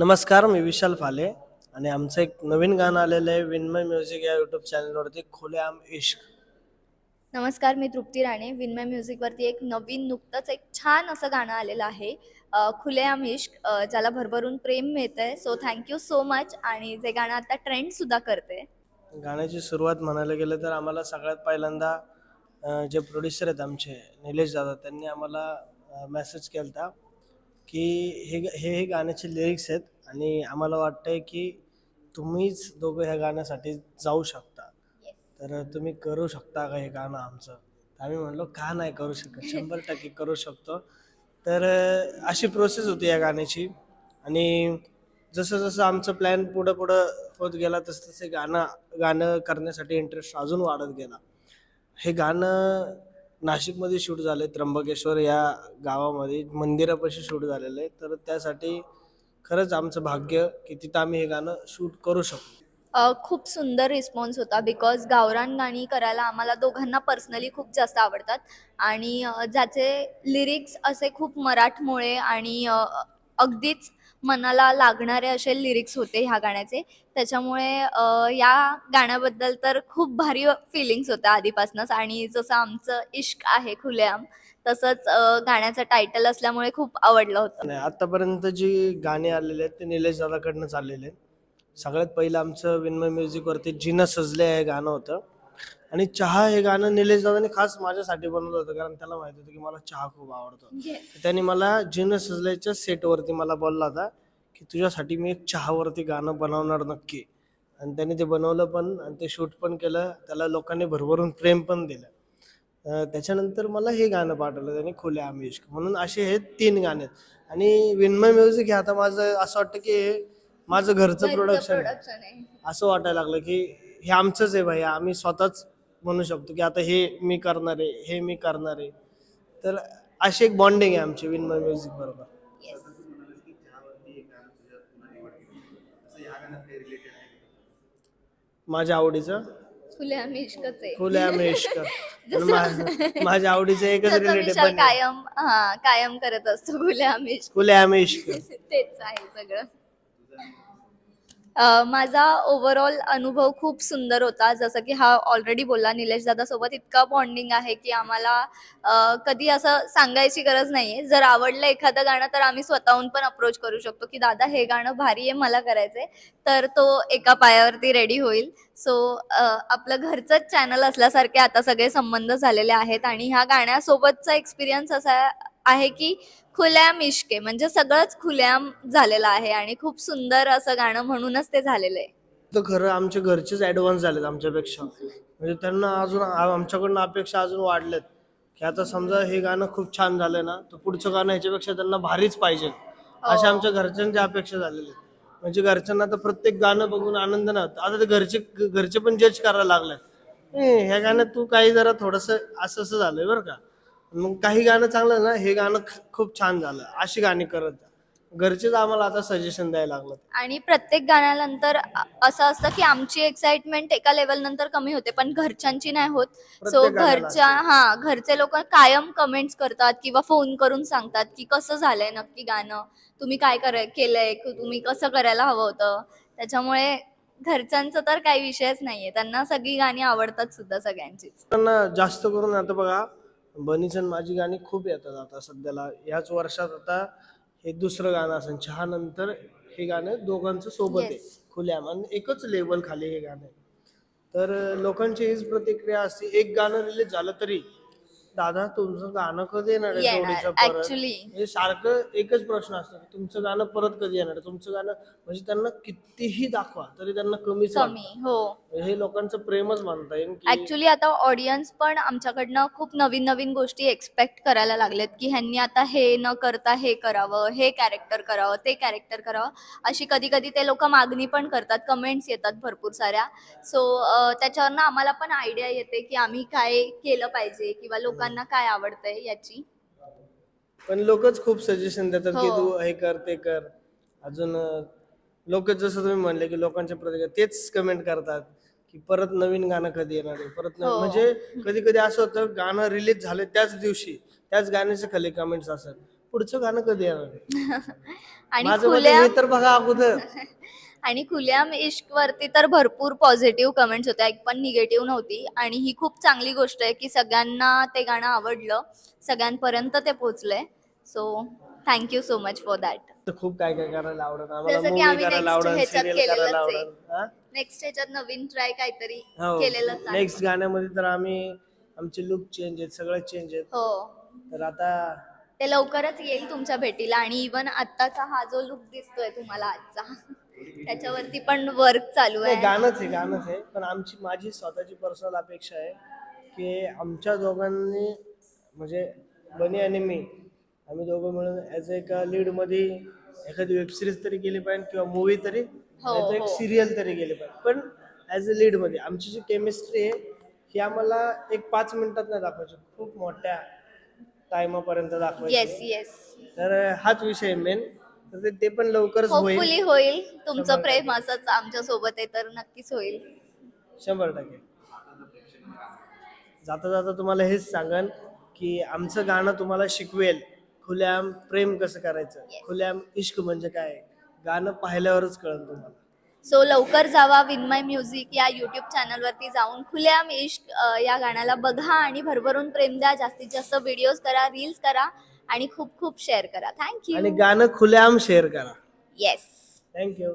नमस्कार, मी विशाल फाले आणि आमचं एक नवीन गाणं आलेलं आहे विन्मय म्युझिक या यूट्यूब चॅनलवरती, खुलेआम इश्क. नमस्कार, मी तृप्ती राणे. विन्मय म्युझिकवरती एक नवीन नुकतंच एक छान असं गाणं आलेलं आहे, खुलेआम इश्क, ज्याला भरभरून प्रेम मिळतंय. So thank you so much. आणि जे गाणं आता ट्रेंडसुद्धा करते. गाण्याची सुरुवात म्हणायला गेलं तर आम्हाला सगळ्यात पहिल्यांदा जे प्रोड्युसर आहेत आमचे निलेश दादा, त्यांनी आम्हाला मेसेज केला होता की हे गाण्याचे लिरिक्स आहेत आणि आम्हाला वाटतंय की तुम्हीच दोघं ह्या गाण्यासाठी जाऊ शकता, तर तुम्ही करू शकता का हे गाणं आमचं. तर आम्ही म्हणलो का नाही करू शकत, 100% करू शकतो. तर अशी प्रोसेस होती या गाण्याची. आणि जसं जसं आमचं प्लॅन पुढं पुढं होत गेला तसं तसे गाणं गाणं करण्यासाठी इंटरेस्ट अजून वाढत गेला. हे गाणं नाशिकमध्ये शूट झालं आहे, त्र्यंबकेश्वर या गावामध्ये मंदिरापाशी शूट झालेलं आहे. तर त्यासाठी खरंच आमचं भाग्य की तिथं आम्ही हे गाणं शूट करू शकतो. खूप सुंदर रिस्पॉन्स होता, बिकॉज गावरान गाणी करायला आम्हाला दोघांना पर्सनली खूप जास्त आवडतात. आणि ज्याचे लिरिक्स असे खूप मराठमोळे आणि अगदीच मनाला लागणारे असे लिरिक्स होते ह्या गाण्याचे. त्याच्यामुळे या गाण्याबद्दल तर खूप भारी फिलिंग्स होत्या आधीपासूनच. आणि जसं आमचं इश्क आहे खुलेआम, तसंच गाण्याचं टायटल असल्यामुळे खूप आवडलं होतं. नाही, आतापर्यंत जी गाणी आलेली आहेत ते निलेश दादाकडनंच आलेले आहेत. सगळ्यात पहिलं आमचं विन्मय म्युझिकवरती जिनं सजले हे गाणं होतं. आणि चहा हे गाणं निलेश दादाने खास माझ्यासाठी बनवलं होतं, कारण त्याला माहित होतं की मला चहा खूप आवडतो. Yes. त्यांनी मला जिनं सजल्याच्या सेटवरती मला बोलला होता की तुझ्यासाठी मी एक चहावरती गाणं बनवणार नक्की. आणि त्याने ते बनवलं पण आणि ते शूट पण केलं. त्याला लोकांनी भरभरून प्रेम पण दिलं. त्याच्यानंतर मला हे गाणं पाठवलं त्याने, खुलेआम इश्क. म्हणून असे हे 3 गाणे आहेत. आणि विन्मय म्युझिक हे आता माझं असं वाटतं की हे माझं घरचं प्रोडक्शन आहे. प्रोडक्शन आहे. असं वाटायला लागलं की हे आमचंच आहे भाई, आम्ही स्वतःच म्हणू शकतो की आता हे मी करणार आहे, हे मी करणार आहे. तर अशी एक बॉन्डिंग आहे आमची विन्मय म्युझिक बरोबर. येस. माझ्या आवडीचं खुलेआम इश्कच आहे. खुलेआम इश्क आणि जसं माझ्या आवडीचं एकच जसं रिलेटेड विशाल पण कायम करत असतो खुलेआम इश्क. खुलेआम इश्क. तेच आहे सगळं. माझा ओव्हरऑल अनुभव खूप सुंदर होता. जसं की हा ऑलरेडी बोलला, निलेश दादासोबत इतका बॉन्डिंग आहे की आम्हाला कधी असं सांगायची गरज नाहीये. जर आवडलं एखादं गाणं तर आम्ही स्वतःहून पण अप्रोच करू शकतो की दादा हे गाणं भारी आहे, मला करायचंय. तर तो एका पायावरती रेडी होईल. सो आपलं घरचंच चॅनल असल्यासारखे आता सगळे संबंध झालेले आहेत. आणि ह्या गाण्यासोबतचा एक्सपिरियन्स असा आहे की खुलेआम इश्क आहे, म्हणजे सगळंच खुलेआम झालेलं आहे आणि खूप सुंदर असं गाणं म्हणूनच ते झालेलं आहे. तर खरं आमचे घरचेच ऍडव्हान्स झालेत आमच्यापेक्षा. म्हणजे त्यांना अजून आमच्याकडनं अपेक्षा अजून वाढल्यात की आता समजा हे गाणं खूप छान झालं ना, तर पुढचं गाणं ह्याच्यापेक्षा त्यांना भारीच पाहिजे, अशा आमच्या घरच्यांच्या अपेक्षा झालेल्या आहेत. म्हणजे घरच्यांना तर प्रत्येक गाणं बघून आनंद नाही होत. आता ते घरचे पण जज करायला लागलेत, ह्या गाण्यात तू काही जरा थोडंसं असं असं झालंय बरं का. मग काही गाणं चांगलं ना, हे गाणं खूप छान झालं, अशी गाणी करत जा. घरचेच आम्हाला आता सजेशन द्यायला लागलं. आणि प्रत्येक गाण्यानंतर असं असतं की आमची एक्साइटमेंट एका लेवल नंतर कमी होते, पण घरच्यांची नाही होत. सो प्रत्येक गाण्याला घरचे लोक कायम कमेंट्स करतात किंवा फोन करून सांगतात की कसं झालंय नक्की गाणं, तुम्ही काय केलंय, तुम्ही कसं करायला हवं होतं. त्याच्यामुळे घरच्यांचं तर काही विषयच नाहीये, त्यांना सगळी गाणी आवडतात सुद्धा सगळ्यांचीच. त्यांना जास्त करून आता बघा, बनीच आणि माझी गाणी खूप येतात आता सध्याला. याच वर्षात आता हे दुसरं गाणं असेल, चहा नंतर हे गाणं दोघांचं सोबत आहे. Yes. खुलेआम आणि एकच लेवल खाली हे गाणं आहे. तर लोकांची हीच प्रतिक्रिया असते, एक गाणं रिलीज झालं तरी दादा तुमचं गाणं कधी येणार आहे येणार जोडीचं परत. ऍक्च्युली. हे सारखं एकच प्रश्न असतो, तुमचं गाणं परत कधी येणार आहे, तुमचं गाणं. म्हणजे त्यांना कितीही दाखवा तरी त्यांना कमीच कमी. वाटतं. हो. हे लोकांचं प्रेमच मानता येईल की ऍक्च्युली आता ऑडियन्स पण आमच्याकडनं खूप नवीन नवीन गोष्टी एक्सपेक्ट करायला लागलेत की ह्यांनी आता हे न करता हे करावं, हे कॅरेक्टर करावं, ते कॅरेक्टर करावं. अशी कधी कधी ते लोक मागणी पण करतात, कमेंट्स येतात भरपूर साऱ्या. सो त्याच्यावरनं आम्हाला पण आयडिया येते की आम्ही काय केलं पाहिजे किंवा लोकांना काय आवडतंय याची. पण लोकच खूप सजेशन देतात की हो. तू हे कर ते कर. अजून लोक जसं तुम्ही म्हणले की लोकांच्या प्रतिक्रिया तेच कमेंट करतात की परत नवीन गाणं कधी येणार आहे, परत नवीन. हो. म्हणजे कधी कधी असं होतं गाणं रिलीज झालं त्याच दिवशी त्याच गाण्याचे खाली कमेंट्स असतात, पुढचं गाणं कधी येणार? आणि माझं मत खुल्या हे तर बघा अगोदर. आणि खुल्याम इश्क वरती तर भरपूर पॉझिटिव्ह कमेंट्स होत्या, एक पण निगेटिव्ह नव्हती. आणि ही खूप चांगली गोष्ट आहे की सगळ्यांना ते गाणं आवडलं, सगळ्यांपर्यंत ते पोहोचलंय. So thank you so much for that. तर खूप काय काय करायला आवडत आम्हाला, जसं की मूवी आम्ही करायला नेक्स्ट आवडत, ह्याच्यात सिरियल करायला केलेलंच आहे. आवडत. हा? नेक्स्ट ह्याच्यात नवीन ट्राय काहीतरी हो, केलेलंच आहे. नेक्स्ट गाण्यामध्ये तर आम्ही आमचे लुक चेंज आहेत, सगळं चेंज आहेत. हो, तर आता ते लवकरच येईल तुमच्या भेटीला. आणि इवन आत्ताचा हा जो लुक दिसतोय तुम्हाला आजचा, त्याच्यावरती पण वर्क चालू नाही, आहे. गाणंच आहे. पण माझी स्वतःची पर्सनल अपेक्षा आहे की आमच्या दोघांनी म्हणजे बनी आणि मी, आम्ही दोघं मिळून ॲज एक लीड मध्ये एखादी वेब सिरीज तरी केली पाहिजे किंवा मूवी तरी, हो, नाही तर एक हो. सिरियल तरी केली पाहिजे. पण ॲज अ लीड मध्ये आमची जी केमिस्ट्री आहे ही आम्हाला एक 5 मिनिटात नाही दाखवायची, खूप मोठ्या टाइमापर्यंत येस दाखवायची. येस, तर हाच विषय मेन. तर ते पण लवकरच होईल. होपफुली होईल. तुमचं 100% प्रेम असंच आमच्या सोबत आहे तर नक्कीच होईल. 100%. जाता जाता तुम्हाला हेच सांगन की आमचं गाणं तुम्हाला शिकवेल खुल्याम प्रेम कसं करायचं, Yes. खुल्याम इश्क म्हणजे काय. गाणं पाहिल्यावरच कळेल तुम्हाला. सो लवकर जावा विनमय म्युझिक या युट्यूब चॅनलवरती जाऊन खुलेआम इश्क या गाण्याला बघा आणि भरभरून प्रेम द्या. जास्तीत जास्त व्हिडिओज करा, रील्स करा आणि खूप खूप शेअर करा. आणि थँक्यू. गाणं खुल्याम शेअर करा. येस. थँक्यू.